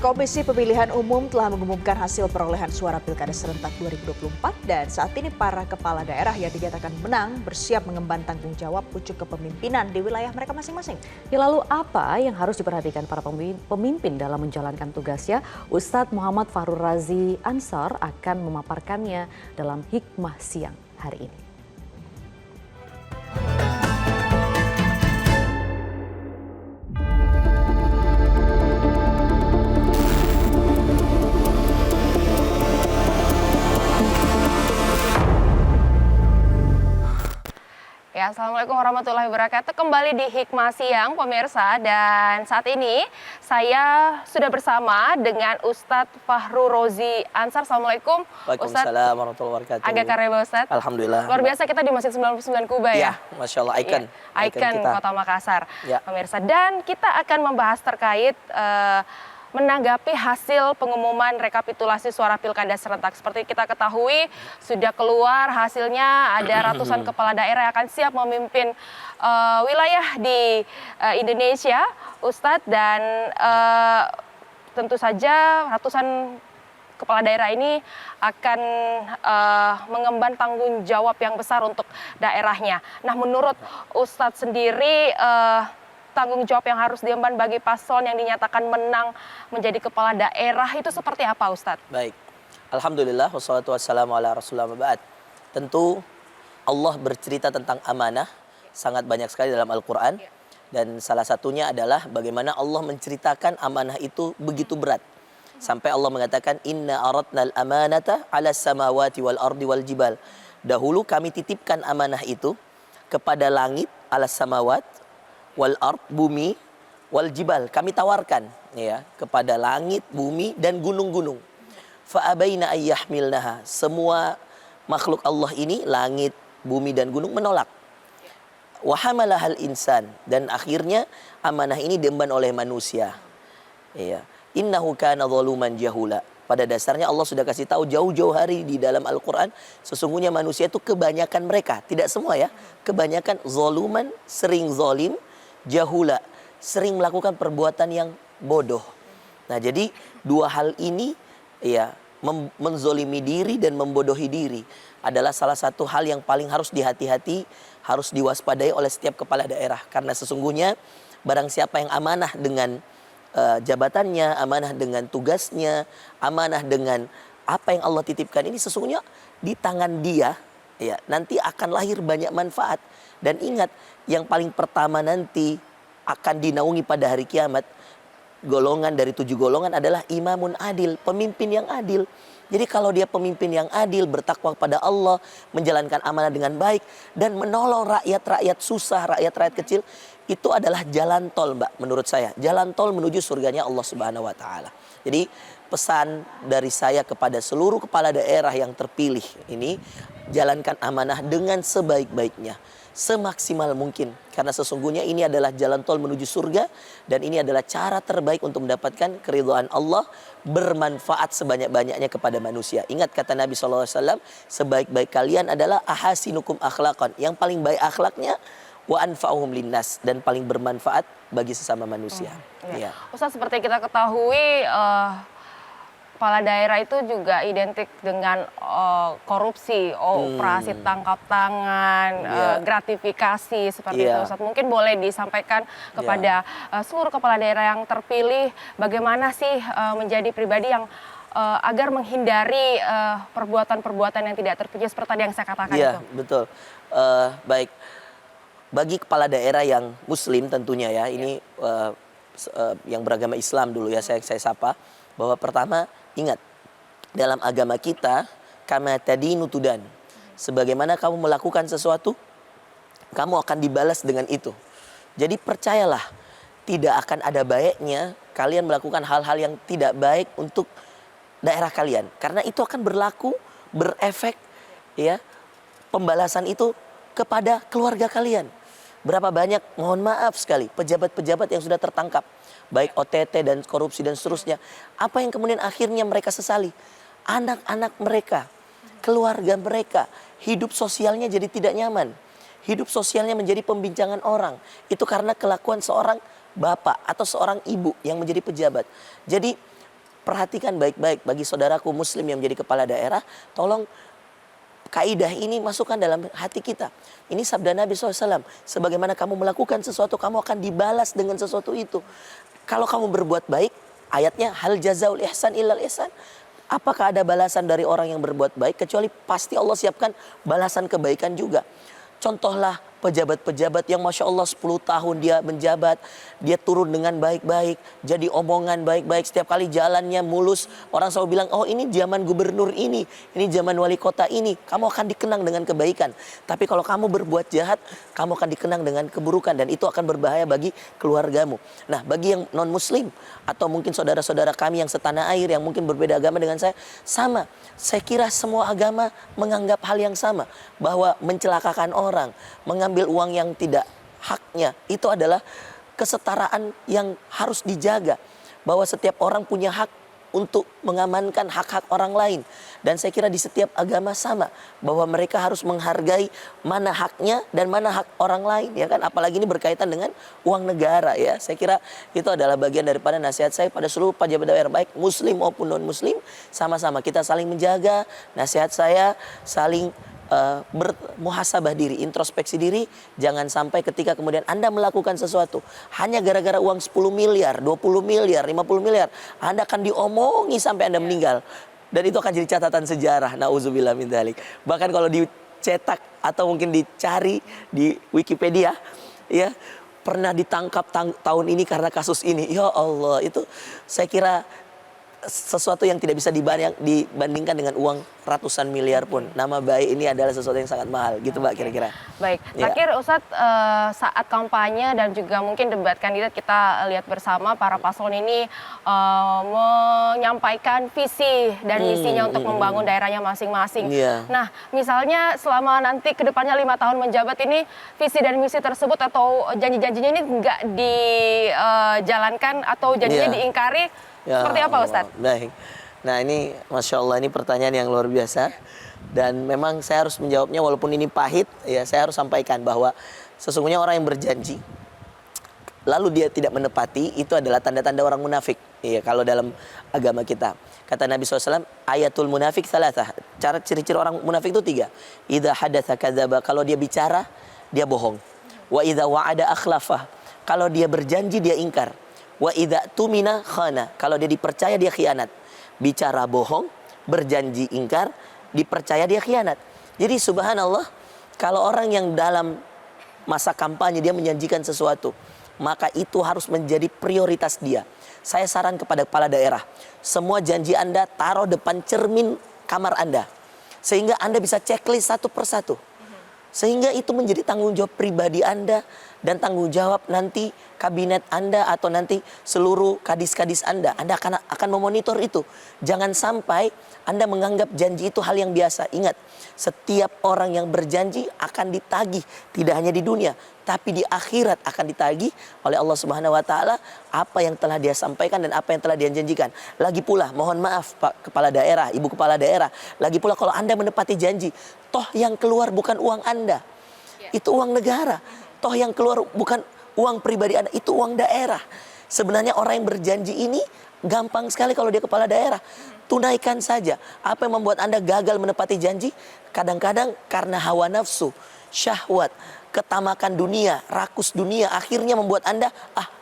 Komisi Pemilihan Umum telah mengumumkan hasil perolehan suara Pilkada Serentak 2024 dan saat ini para kepala daerah yang dinyatakan menang bersiap mengemban tanggung jawab pucuk kepemimpinan di wilayah mereka masing-masing. Ya, lalu apa yang harus diperhatikan para pemimpin dalam menjalankan tugasnya? Ustadz Muhammad Fahru Razi Ansor akan memaparkannya dalam Hikmah Siang hari ini. Ya, Assalamualaikum warahmatullahi wabarakatuh. Kembali di Hikmah Siang, pemirsa. Dan saat ini saya sudah bersama dengan Ustadz Fahru Razi Ansor. Assalamualaikum. Waalaikumsalam warahmatullahi wabarakatuh. Agak kareba Ustadz. Alhamdulillah. Luar biasa, kita di Masjid 99 Kuba ya. Masya Allah, ikon. Ya, ikon Kota Makassar, ya, pemirsa. Dan kita akan membahas terkait menanggapi hasil pengumuman rekapitulasi suara Pilkada Serentak. Seperti kita ketahui, sudah keluar hasilnya, ada ratusan kepala daerah yang akan siap memimpin wilayah di Indonesia, Ustadz. Dan tentu saja ratusan kepala daerah ini akan mengemban tanggung jawab yang besar untuk daerahnya. Nah, menurut Ustadz sendiri, tanggung jawab yang harus diemban bagi paslon yang dinyatakan menang menjadi kepala daerah itu seperti apa, Ustadz? Baik, Alhamdulillah, wassalatu wassalamu ala rasulullah ba'd. Tentu Allah bercerita tentang amanah sangat banyak sekali dalam Al-Quran. Dan salah satunya adalah bagaimana Allah menceritakan amanah itu begitu berat. Sampai Allah mengatakan, Inna aratnal amanata ala samawati wal ardi wal jibal. Dahulu kami titipkan amanah itu kepada langit, ala samawat, wal ard, bumi, wal jibal, kami tawarkan ya kepada langit, bumi dan gunung-gunung. Fa abaina ayyahmilnaha, semua makhluk Allah ini, langit, bumi dan gunung menolak. Wa hamalahal insan, dan akhirnya amanah ini diemban oleh manusia. Ya, innahu kana zaluman jahula. Pada dasarnya Allah sudah kasih tahu jauh-jauh hari di dalam Al-Quran, sesungguhnya manusia itu kebanyakan mereka, tidak semua ya, kebanyakan zaluman, sering zalim, jahula, sering melakukan perbuatan yang bodoh. Nah, jadi dua hal ini ya, menzolimi diri dan membodohi diri adalah salah satu hal yang paling harus dihati-hati, harus diwaspadai oleh setiap kepala daerah. Karena sesungguhnya barang siapa yang amanah dengan jabatannya, amanah dengan tugasnya, amanah dengan apa yang Allah titipkan ini, sesungguhnya di tangan dia ya nanti akan lahir banyak manfaat. Dan ingat, yang paling pertama nanti akan dinaungi pada hari kiamat, golongan dari 7 golongan adalah imamun adil, pemimpin yang adil. Jadi kalau dia pemimpin yang adil, bertakwa kepada Allah, menjalankan amanah dengan baik, dan menolong rakyat-rakyat susah, rakyat-rakyat kecil, itu adalah jalan tol, Mbak, menurut saya. Jalan tol menuju surganya Allah Subhanahu wa Ta'ala. Jadi pesan dari saya kepada seluruh kepala daerah yang terpilih ini, jalankan amanah dengan sebaik-baiknya, semaksimal mungkin. Karena sesungguhnya ini adalah jalan tol menuju surga, dan ini adalah cara terbaik untuk mendapatkan keridhaan Allah, bermanfaat sebanyak-banyaknya kepada manusia. Ingat kata Nabi SAW, sebaik-baik kalian adalah ahasinukum akhlaqan, yang paling baik akhlaknya, wa anfa'uhum linnas, dan paling bermanfaat bagi sesama manusia. Ya. Ustaz, seperti kita ketahui, kepala daerah itu juga identik dengan korupsi, operasi tangkap tangan, gratifikasi seperti itu. Ustaz, mungkin boleh disampaikan kepada seluruh kepala daerah yang terpilih, bagaimana sih menjadi pribadi yang agar menghindari perbuatan-perbuatan yang tidak terpuji seperti tadi yang saya katakan itu. Iya, betul. Baik. Bagi kepala daerah yang muslim tentunya ya, ini yang beragama Islam dulu ya, saya sapa, bahwa pertama ingat, dalam agama kita, kama tadinu tudan, sebagaimana kamu melakukan sesuatu, kamu akan dibalas dengan itu. Jadi percayalah, tidak akan ada baiknya kalian melakukan hal-hal yang tidak baik untuk daerah kalian, karena itu akan berlaku, berefek ya, pembalasan itu kepada keluarga kalian. Berapa banyak, mohon maaf sekali, pejabat-pejabat yang sudah tertangkap, baik OTT dan korupsi dan seterusnya. Apa yang kemudian akhirnya mereka sesali? Anak-anak mereka, keluarga mereka, hidup sosialnya jadi tidak nyaman. Hidup sosialnya menjadi pembincangan orang. Itu karena kelakuan seorang bapak atau seorang ibu yang menjadi pejabat. Jadi perhatikan baik-baik bagi saudaraku muslim yang menjadi kepala daerah, tolong kaidah ini masukkan dalam hati kita. Ini sabda Nabi SAW. Sebagaimana kamu melakukan sesuatu, kamu akan dibalas dengan sesuatu itu. Kalau kamu berbuat baik, ayatnya hal jazaul ihsan illal ihsan. Apakah ada balasan dari orang yang berbuat baik? Kecuali pasti Allah siapkan balasan kebaikan juga. Contohlah pejabat-pejabat yang Masya Allah 10 tahun dia menjabat, dia turun dengan baik-baik, jadi omongan baik-baik, setiap kali jalannya mulus, orang selalu bilang, oh ini zaman gubernur ini zaman wali kota ini, kamu akan dikenang dengan kebaikan. Tapi kalau kamu berbuat jahat, kamu akan dikenang dengan keburukan, dan itu akan berbahaya bagi keluargamu. Nah, bagi yang non-muslim, atau mungkin saudara-saudara kami yang setanah air, yang mungkin berbeda agama dengan saya, sama. Saya kira semua agama menganggap hal yang sama, bahwa mencelakakan orang, mengambil uang yang tidak haknya, itu adalah kesetaraan yang harus dijaga. Bahwa setiap orang punya hak untuk mengamankan hak-hak orang lain. Dan saya kira di setiap agama sama, bahwa mereka harus menghargai mana haknya dan mana hak orang lain, ya kan? Apalagi ini berkaitan dengan uang negara, ya. Saya kira itu adalah bagian daripada nasihat saya pada seluruh pejabat daerah, baik muslim maupun non muslim, sama-sama kita saling menjaga. Nasihat saya saling bermuhasabah diri, introspeksi diri. Jangan sampai ketika kemudian Anda melakukan sesuatu hanya gara-gara uang 10 miliar, 20 miliar, 50 miliar, Anda akan diomongi sampai Anda meninggal. Dan itu akan jadi catatan sejarah. Nauzubillah min dzalik. Bahkan kalau dicetak atau mungkin dicari di Wikipedia, ya, pernah ditangkap tahun ini karena kasus ini. Ya Allah, itu saya kira sesuatu yang tidak bisa dibandingkan dengan uang ratusan miliar pun. Nama baik ini adalah sesuatu yang sangat mahal, gitu Mbak, kira-kira. Baik, Ya. terakhir Ustadz, saat kampanye dan juga mungkin debat kandidat, kita lihat bersama para paslon ini menyampaikan visi dan misinya untuk membangun daerahnya masing-masing. Iya. Nah, misalnya selama nanti kedepannya 5 tahun menjabat ini, visi dan misi tersebut atau janji-janjinya ini nggak dijalankan atau janjinya Iya. diingkari, Ya seperti apa Allah. Ustadz? Baik. Nah ini Masya Allah, ini pertanyaan yang luar biasa. Dan memang saya harus menjawabnya walaupun ini pahit. Ya, saya harus sampaikan bahwa sesungguhnya orang yang berjanji lalu dia tidak menepati, itu adalah tanda-tanda orang munafik. Ya, kalau dalam agama kita. Kata Nabi SAW, ayatul munafik salatah. Cara ciri-ciri orang munafik itu 3. Idza hadatsa kadzaba. Kalau dia bicara, dia bohong. Wa idza wa'ada akhlafah. Kalau dia berjanji, dia ingkar. Wa idza tumina khana. Kalau dia dipercaya, dia khianat. Bicara bohong, berjanji ingkar, dipercaya dia khianat. Jadi subhanallah, kalau orang yang dalam masa kampanye dia menjanjikan sesuatu, maka itu harus menjadi prioritas dia. Saya saran kepada kepala daerah, semua janji Anda taruh depan cermin kamar Anda, sehingga Anda bisa checklist satu persatu. Sehingga itu menjadi tanggung jawab pribadi Anda dan tanggung jawab nanti kabinet Anda atau nanti seluruh kadis-kadis Anda. Anda akan memonitor itu. Jangan sampai Anda menganggap janji itu hal yang biasa. Ingat, setiap orang yang berjanji akan ditagih, tidak hanya di dunia, tapi di akhirat akan ditagih oleh Allah Subhanahu wa taala apa yang telah dia sampaikan dan apa yang telah dia janjikan. Lagi pula, mohon maaf Pak Kepala Daerah, Ibu Kepala Daerah, lagi pula kalau Anda menepati janji, toh yang keluar bukan uang Anda. Itu uang negara. Toh yang keluar bukan uang pribadi Anda, itu uang daerah. Sebenarnya orang yang berjanji ini gampang sekali kalau dia kepala daerah. Tunaikan saja. Apa yang membuat Anda gagal menepati janji? Kadang-kadang karena hawa nafsu, syahwat, ketamakan dunia, rakus dunia, akhirnya membuat Anda,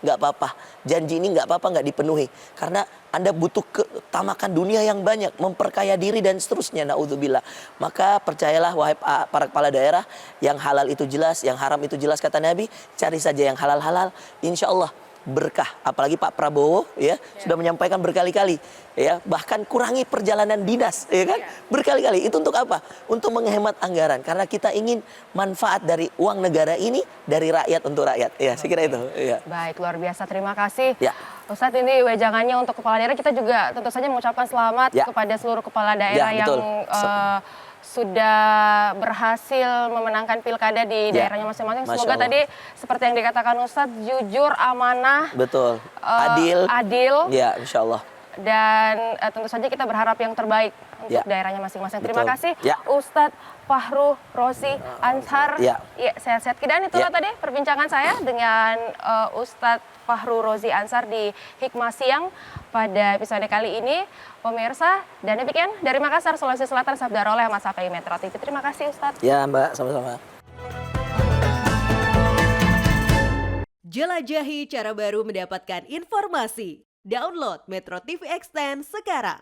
nggak apa-apa, janji ini nggak apa-apa, nggak dipenuhi. Karena Anda butuh ketamakan dunia yang banyak, memperkaya diri dan seterusnya, naudzubillah. Maka percayalah wahai para kepala daerah, yang halal itu jelas, yang haram itu jelas, kata Nabi, cari saja yang halal-halal, insya Allah berkah. Apalagi Pak Prabowo ya sudah menyampaikan berkali-kali, ya, bahkan kurangi perjalanan dinas, ya kan, berkali-kali. Itu untuk apa? Untuk menghemat anggaran, karena kita ingin manfaat dari uang negara ini dari rakyat untuk rakyat, ya. Saya kira itu, ya. Baik, luar biasa, terima kasih. Ya. Ustadz, ini wejangannya untuk kepala daerah, kita juga tentu saja mengucapkan selamat kepada seluruh kepala daerah yang sudah berhasil memenangkan pilkada di daerahnya masing-masing. Semoga tadi seperti yang dikatakan Ustadz, jujur, amanah, betul, adil, adil, ya, insya Allah. dan tentu saja kita berharap yang terbaik untuk Ya. daerahnya masing-masing. Terima Betul. kasih Ya. Ustadz Fahru Rozi Ansar. Ya. Ya, sehat-sehat. Dan itulah Ya. tadi perbincangan saya dengan Ustadz Fahru Rozi Ansar di Hikmah Siang pada episode kali ini, pemirsa. Dan demikian dari Makassar, Sulawesi Selatan, Sabda oleh Mas Afei Metro TV. Terima kasih Ustadz. Ya Mbak, sama-sama. Jelajahi cara baru mendapatkan informasi. Download Metro TV Extend sekarang.